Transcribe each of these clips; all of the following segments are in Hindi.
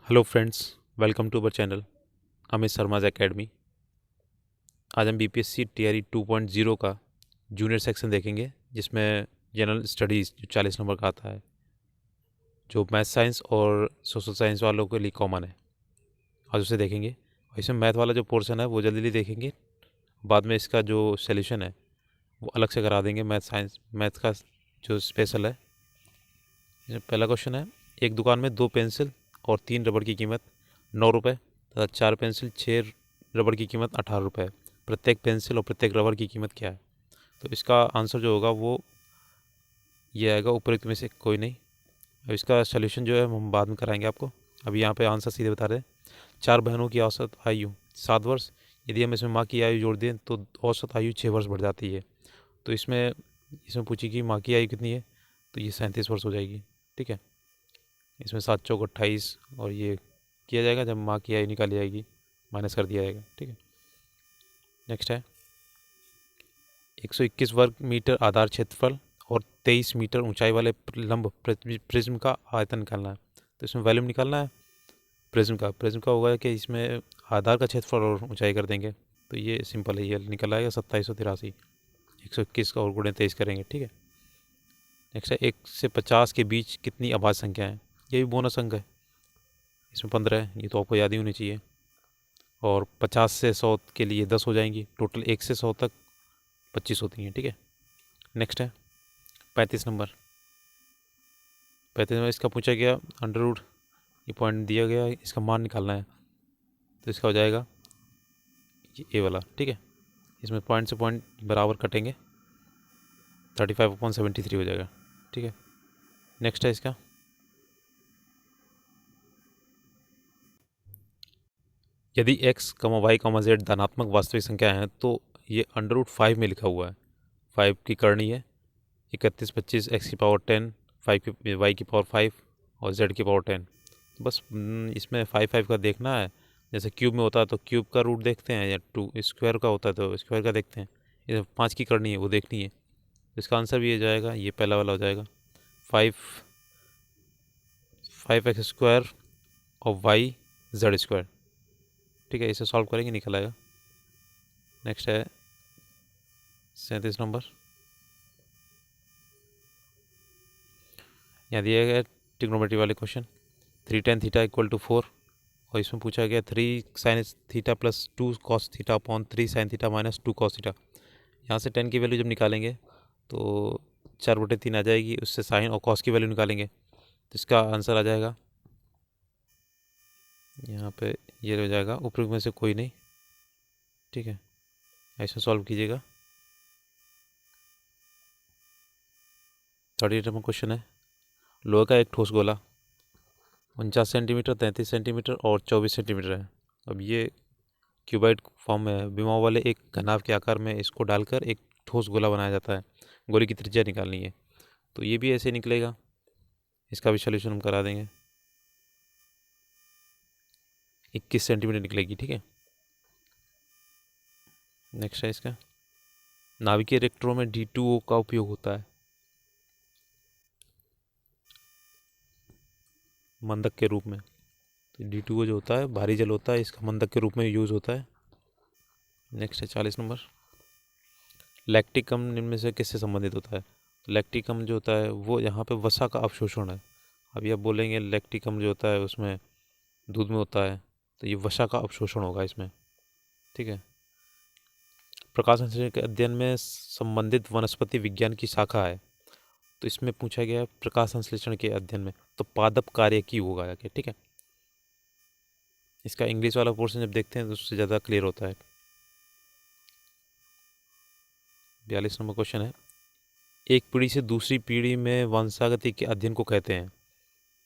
Hello friends, welcome to our channel Amit Sharma's academy. आज हम बीपीएससी टीआरई 2.0 का जूनियर सेक्शन देखेंगे, जिसमें जनरल स्टडीज़ जो 40 नंबर का आता है, जो मैथ साइंस और सोशल साइंस वालों के लिए कॉमन है। आज उसे देखेंगे और इसमें मैथ वाला जो पोर्शन है वो जल्दी जल्दी देखेंगे। बाद में इसका जो सॉल्यूशन है वो अलग से करा देंगे। मैथ का जो स्पेशल है। इसमें पहला क्वेश्चन है, एक दुकान में 2 पेंसिल और 3 रबड़ की कीमत 9 रुपये तथा 4 पेंसिल 6 रबड़ की कीमत 18 रुपये। प्रत्येक पेंसिल और प्रत्येक रबड़ की कीमत क्या है? तो इसका आंसर जो होगा वो ये आएगा, उपरोक्त में से कोई नहीं। अब इसका सॉल्यूशन जो है हम बाद में कराएंगे आपको। अभी यहाँ पे आंसर सीधे बता रहे हैं। 4 बहनों की औसत आयु 7 वर्ष। यदि हम इसमें माँ की आयु जोड़ दें तो औसत आयु 6 वर्ष बढ़ जाती है। तो इसमें इसमें पूछी कि माँ की आयु कितनी है, तो ये 37 वर्ष हो जाएगी। ठीक है, इसमें 7 चौक 28 और ये किया जाएगा जब माँ की आयु निकाली जाएगी, माइनस कर दिया जाएगा। ठीक है, नेक्स्ट है 121 वर्ग मीटर आधार क्षेत्रफल और 23 मीटर ऊंचाई वाले लंब प्रिज्म का आयतन निकालना है। तो इसमें वॉल्यूम निकालना है प्रिज्म का होगा कि इसमें आधार का क्षेत्रफल और ऊंचाई कर देंगे। तो ये सिंपल है, ये निकल आएगा 2783। 121 का और गुणे 23 करेंगे। ठीक है, नेक्स्ट है 1 से 50 के बीच कितनी अभाज्य संख्या है? ये भी बोनस अंक है। इसमें 15 है, ये तो आपको याद ही होनी चाहिए। और 50 से 100 के लिए 10 हो जाएंगी। टोटल 1 से 100 तक 25 होती हैं। ठीक है, नेक्स्ट है 35 नंबर। 35 नंबर इसका पूछा गया अंडर रूट, ये पॉइंट दिया गया, इसका मान निकालना है। तो इसका हो जाएगा ये वाला। ठीक है, इसमें पॉइंट से पॉइंट बराबर कटेंगे, 35/73 हो जाएगा। ठीक है, नेक्स्ट है इसका यदि x, y, z धनात्मक वास्तविक संख्या है तो ये अंडर रूट 5 में लिखा हुआ है। 5 की करनी है 31, 25, x की पावर 10, 5 की y की पावर 5 और z की पावर 10। बस इसमें 5 का देखना है। जैसे क्यूब में होता है तो क्यूब का रूट देखते हैं, या 2 स्क्वायर का होता है तो स्क्वायर का देखते हैं। ये 5 की करनी है वो देखनी है। इसका आंसर भी ये जाएगा, ये पहला वाला हो जाएगा 5x² और y z²। ठीक है, इसे सॉल्व करेंगे, निकल आएगा। नेक्स्ट है 37 नंबर। यहाँ दिया गया ट्रिग्नोमेट्री वाले question. 3 tan theta equal to 4 और इसमें पूछा गया 3 sin theta plus 2 cos theta upon 3 sin theta minus 2 cos theta. यहाँ से tan की वैल्यू जब निकालेंगे तो 4/3 आ जाएगी, उससे साइन और cos की वैल्यू निकालेंगे तो इसका आंसर आ जाएगा यहाँ पे, ये हो जाएगा ऊपर में से कोई नहीं। ठीक है, ऐसे सॉल्व कीजिएगा। 38 नंबर क्वेश्चन है, लोहे का एक ठोस गोला 49 सेंटीमीटर, 33 सेंटीमीटर और 24 सेंटीमीटर है। अब ये क्यूबाइड फॉर्म में है। विमाओं वाले एक घनाभ के आकार में इसको डालकर एक ठोस गोला बनाया जाता है। गोले की त्रिज्या निकालनी है, तो ये भी ऐसे निकलेगा। इसका भी सोल्यूशन हम करा देंगे, 21 सेंटीमीटर निकलेगी। ठीक है, नेक्स्ट है इसका नाभिकीय रिएक्टरों में D2O का उपयोग होता है मंदक के रूप में। तो D2O जो होता है भारी जल होता है, इसका मंदक के रूप में यूज़ होता है। नेक्स्ट है 40 नंबर। लैक्टिक अम्ल निम्न में से किससे संबंधित होता है? तो लैक्टिक अम्ल जो होता है वो यहाँ पे वसा का अवशोषण है। अभी आप बोलेंगे लैक्टिक अम्ल जो होता है उसमें दूध में होता है, तो ये वसा का अवशोषण होगा इसमें। ठीक है, प्रकाश संश्लेषण के अध्ययन में संबंधित वनस्पति विज्ञान की शाखा है। तो इसमें पूछा गया है प्रकाश संश्लेषण के अध्ययन में तो पादप कार्य की होगा आगे। ठीक है, इसका इंग्लिश वाला पोर्शन जब देखते हैं तो उससे ज़्यादा क्लियर होता है। 42 नंबर क्वेश्चन है, एक पीढ़ी से दूसरी पीढ़ी में वंशागति के अध्ययन को कहते हैं।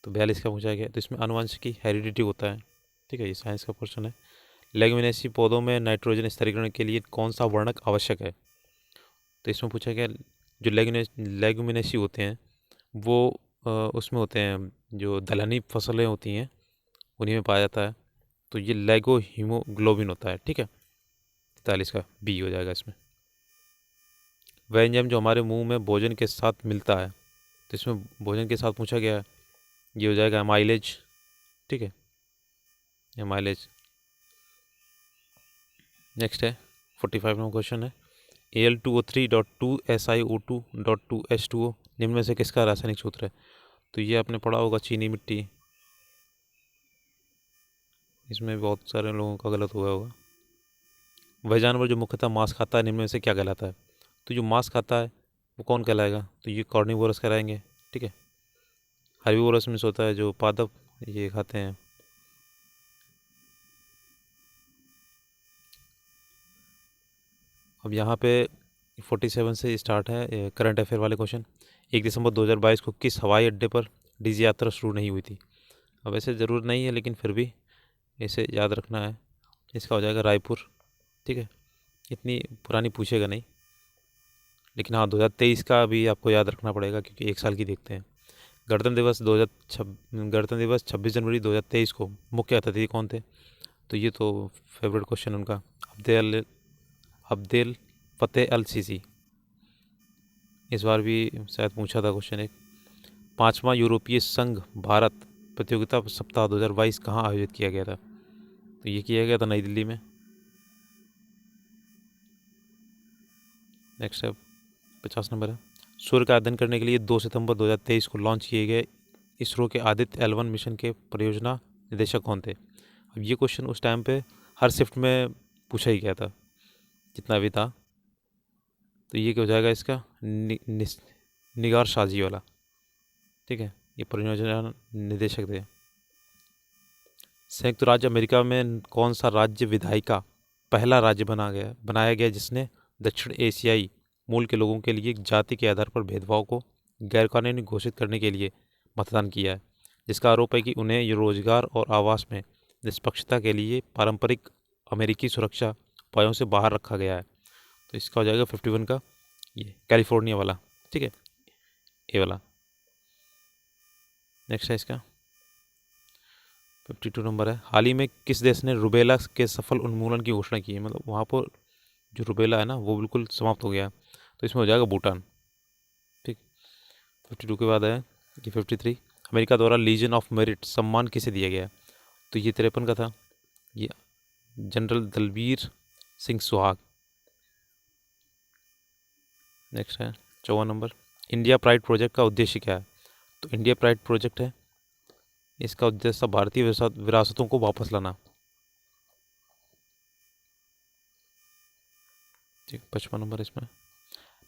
तो 42 का पूछा गया, तो इसमें अनुवंशिकी हेरिडिटी होता है। ठीक है, ये साइंस का क्वेश्चन है। लेगुमिनेसी पौधों में नाइट्रोजन स्थिरीकरण के लिए कौन सा वर्णक आवश्यक है? तो इसमें पूछा गया जो लेगुमिनेसी होते हैं वो उसमें होते हैं, जो दलहनी फसलें होती हैं उन्हीं में पाया जाता है। तो ये लेगो हीमोग्लोबिन होता है। ठीक है, 43 का बी हो जाएगा इसमें। वह एंजाइम जो हमारे मुंह में भोजन के साथ मिलता है, तो इसमें भोजन के साथ पूछा गया, ये हो जाएगा माइलेज। ठीक है, या माइलेज। नेक्स्ट है 45 नंबर क्वेश्चन है Al2O3.2SiO2.2H2O निम्न में से किसका रासायनिक सूत्र है? तो ये आपने पढ़ा होगा, चीनी मिट्टी। इसमें बहुत सारे लोगों का गलत हुआ होगा। वह जानवर जो मुख्यतः मांस खाता है निम्न में से क्या कहलाता है? तो जो मांस खाता है वो कौन कहलाएगा? तो ये कॉर्निवोरस कहलाएंगे। ठीक है। हर्बीवोरस मीन्स होता है जो पादप ये खाते हैं। अब यहाँ पे 47 से स्टार्ट है करंट अफेयर वाले क्वेश्चन। 1 दिसंबर 2022 को किस हवाई अड्डे पर डीजी यात्रा शुरू नहीं हुई थी? अब ऐसे ज़रूर नहीं है, लेकिन फिर भी इसे याद रखना है। इसका हो जाएगा रायपुर। ठीक है, इतनी पुरानी पूछेगा नहीं, लेकिन हाँ 2023 का भी आपको याद रखना पड़ेगा क्योंकि 1 साल की देखते हैं। गणतंत्र दिवस 26 जनवरी 2023 को मुख्य अतिथि कौन थे? तो ये तो फेवरेट क्वेश्चन उनका, अब्देल फतेह अल सीसी। इस बार भी शायद पूछा था क्वेश्चन एक। 5वां यूरोपीय संघ भारत प्रतियोगिता सप्ताह 2022 कहाँ आयोजित किया गया था? तो ये किया गया था नई दिल्ली में। नेक्स्ट है 50 नंबर है सूर्य का अध्ययन करने के लिए 2 सितंबर 2023 को लॉन्च किए गए इसरो के आदित्य L1 मिशन के परियोजना निदेशक कौन थे? अब ये क्वेश्चन उस टाइम पे हर शिफ्ट में पूछा ही गया था जितना भी था। तो ये क्या हो जाएगा इसका निगार शाजी वाला। ठीक है, ये परियोजना निदेशक थे। संयुक्त राज्य अमेरिका में कौन सा राज्य विधायिका पहला राज्य बनाया गया जिसने दक्षिण एशियाई मूल के लोगों के लिए जाति के आधार पर भेदभाव को गैरकानूनी घोषित करने के लिए मतदान किया है, जिसका आरोप है कि उन्हें रोजगार और आवास में निष्पक्षता के लिए पारंपरिक अमेरिकी सुरक्षा उपायों से बाहर रखा गया है? तो इसका हो जाएगा 51 का ये कैलिफोर्निया वाला। ठीक है, ए वाला। नेक्स्ट है इसका 52 नंबर है हाल ही में किस देश ने रुबेला के सफल उन्मूलन की घोषणा की है? मतलब वहाँ पर जो रुबेला है ना वो बिल्कुल समाप्त हो गया। तो इसमें हो जाएगा भूटान। ठीक, 52 के बाद है ये 53 अमेरिका द्वारा लीजन ऑफ मेरिट सम्मान किसे दिया गया? तो ये 53 का था, ये जनरल दलबीर सिंह सुहाग। नेक्स्ट है 54 नंबर इंडिया प्राइड प्रोजेक्ट का उद्देश्य क्या है? तो इंडिया प्राइड प्रोजेक्ट है इसका उद्देश्य भारतीय विरासतों को वापस लाना। ठीक, 55 नंबर इसमें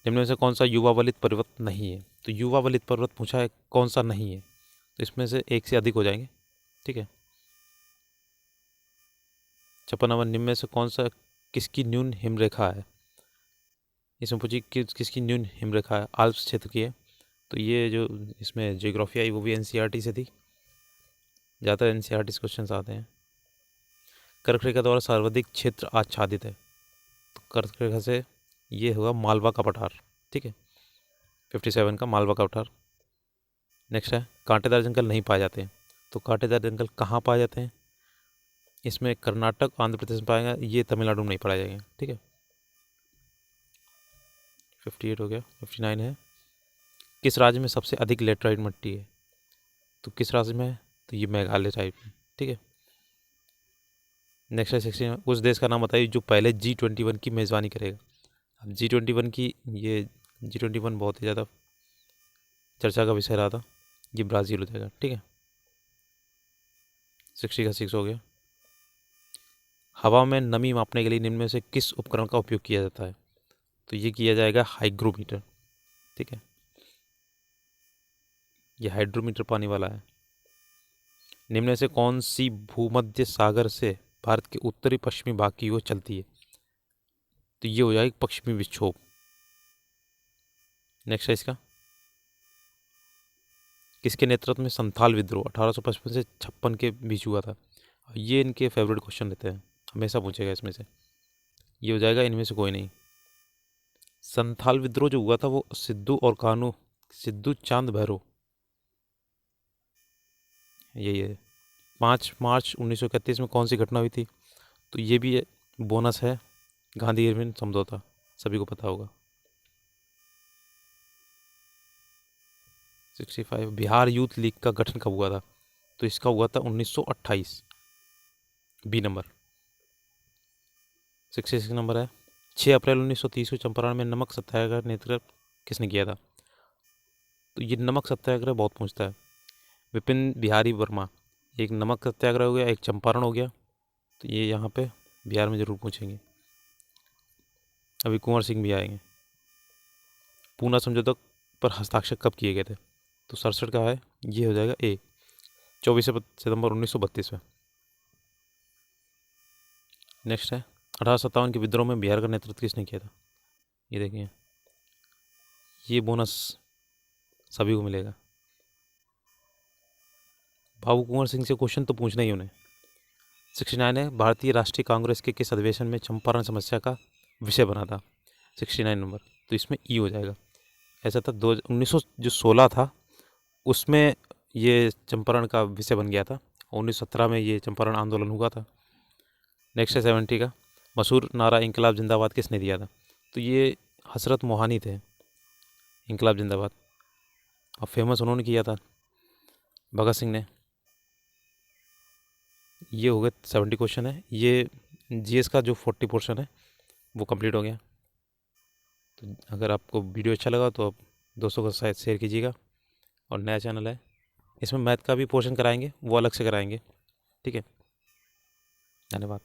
निम्न में से कौन सा युवा वलित पर्वत नहीं है? तो युवा वलित पर्वत पूछा है, कौन सा नहीं है? तो इसमें से एक से अधिक हो जाएंगे। ठीक है, 56 नंबर निम्न में से कौन सा किसकी न्यून हिमरेखा है? इसमें पूछी किसकी न्यून हिमरेखा है, आल्प्स क्षेत्र की है। तो ये जो इसमें ज्योग्राफी आई वो भी एनसीईआरटी से थी, ज़्यादातर एनसीईआरटी से क्वेश्चन आते हैं। कर्क रेखा द्वारा सर्वाधिक क्षेत्र आच्छादित है? तो कर्क रेखा से ये होगा मालवा का पठार। ठीक है, 57 का मालवा का पठार। नेक्स्ट है कांटेदार जंगल नहीं पाए जाते हैं? तो कांटेदार जंगल कहाँ पाए जाते हैं? इसमें कर्नाटक आंध्र प्रदेश में पाएगा, ये तमिलनाडु में नहीं पाए जाएंगे। ठीक है, 58 हो गया। 59 है किस राज्य में सबसे अधिक लेटराइट मिट्टी है? तो किस राज्य में है? तो ये मेघालय टाइप में। ठीक है, नेक्स्ट है 60 उस देश का नाम बताइए जो पहले G21 की मेज़बानी करेगा। अब G21 की ये G21 बहुत ही ज़्यादा चर्चा का विषय रहा था, ये ब्राज़ील हो जाएगा। ठीक है, 60 का 6 हो गया। हवा में नमी मापने के लिए निम्न में से किस उपकरण का उपयोग किया जाता है? तो ये किया जाएगा हाइग्रोमीटर। ठीक है, ये हाइड्रोमीटर पानी वाला है। निम्न में से कौन सी भूमध्य सागर से भारत के उत्तरी पश्चिमी भाग की ओर चलती है? तो ये हो जाएगा पश्चिमी विक्षोभ। नेक्स्ट है इसका किसके नेतृत्व में संथाल विद्रोह 1855 से 56 के बीच हुआ था? ये इनके फेवरेट क्वेश्चन रहते हैं, हमेशा पूछेगा इसमें से। ये हो जाएगा इनमें से कोई नहीं। संथाल विद्रोह जो हुआ था वो सिद्धू चांद भैरव, यही है। 5 मार्च 1931 में कौन सी घटना हुई थी? तो ये भी बोनस है, गांधी इरविन समझौता, सभी को पता होगा। 65 बिहार यूथ लीग का गठन कब हुआ था? तो इसका हुआ था 1928। B number. 66 नंबर है, 6 अप्रैल 1930 को चंपारण में नमक सत्याग्रह नेतृत्व किसने किया था? तो ये नमक सत्याग्रह बहुत पूछता है। विपिन बिहारी वर्मा। एक नमक सत्याग्रह हो गया, एक चंपारण हो गया, तो ये यहाँ पे बिहार में ज़रूर पूछेंगे। अभी कुंवर सिंह भी आएंगे। पूना समझौता पर हस्ताक्षर कब किए गए थे? तो 67 का है, ये हो जाएगा ए, 24 सितंबर 1932 में। नेक्स्ट है 1857 के विद्रोह में बिहार का नेतृत्व किसने किया था? ये देखिए, ये बोनस सभी को मिलेगा। बाबू कुंवर सिंह से क्वेश्चन तो पूछना ही उन्हें। 69 है, भारतीय राष्ट्रीय कांग्रेस के किस अधिवेशन में चंपारण समस्या का विषय बना था? 69 नंबर, तो इसमें ई हो जाएगा। ऐसा था 1916 था उसमें ये चंपारण का विषय बन गया था, 1917 में ये चंपारण आंदोलन हुआ था। नेक्स्ट है 70 का, मशहूर नारा इंकलाब जिंदाबाद किसने दिया था? तो ये हसरत मोहानी थे, इंकलाब जिंदाबाद। अब फेमस उन्होंने किया था, भगत सिंह ने। ये हो गए 70 क्वेश्चन है। ये जीएस का जो 40 पोर्शन है वो कंप्लीट हो गया। तो अगर आपको वीडियो अच्छा लगा तो आप दोस्तों के साथ शेयर कीजिएगा। और नया चैनल है, इसमें मैथ का भी पोर्शन कराएंगे, वो अलग से कराएंगे। ठीक है, धन्यवाद।